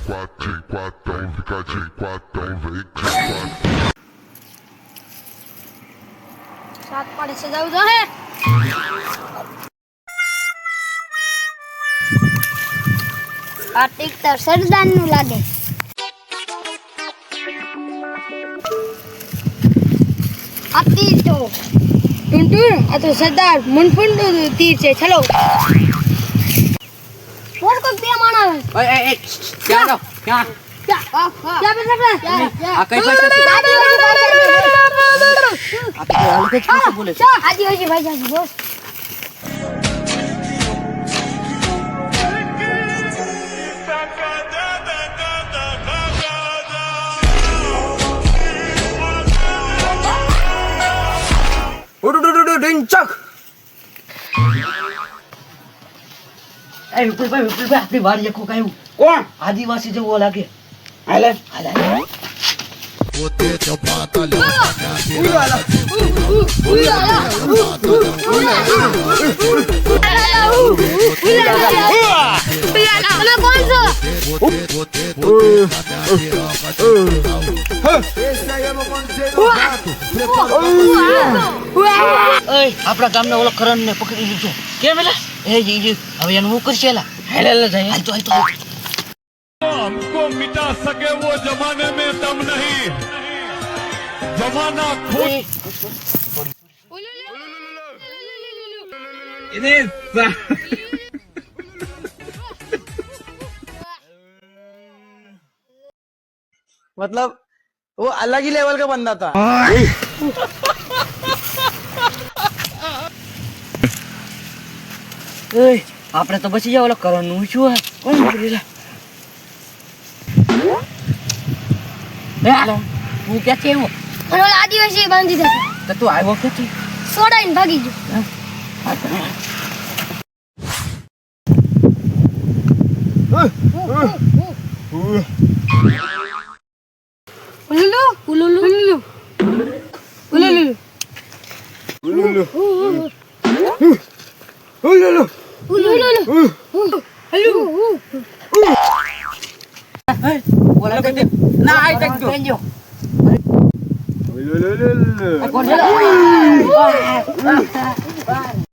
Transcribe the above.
J4, fica J4, vem J4. સાત પાડે સજાવું જો હે આ ટીકટર સરદાર નું લાગે આ તીર તો ટુન આ તો સરદાર મનફુંડ તીર છે ચલો કોણ કોણ બે માણા એ ક્યાં જાઓ ક્યાં ક્યાં બેઠા આ કઈ પાસે છે આ તો અલગ જ શું બોલે છે આદિવાસી ભાઈ જાન બોસ ડિંચક એ વિપુલભાઈ આપણી વાડીએ કોક આવ્યું કોણ આદિવાસી જેવો લાગે હાલે હાલે Pote chapata le આપણા ગામના ઓલો કરણ ને પકડી લીધો કેમ એલા એ જી હવે એનું હું કરશે એલા હાલે જાય હાલ તો हमको मिटा सके वो जमाने में दम नहीं जमाना खुद मतलब वो अलग ही लेवल का बंदा था આપણે તો બચી જાવ ઓલો કરણ નું શું હે કોણ બોલેલા હું ક્યાંથી આવ્યો અને ઓલા આદિવાસી બાંધી દે તો તું આવ્યો ક્યાંથી સોડાઈને ભાગી ગયો બોલા કે ના આઈ તક તો બેંજો કોણ છે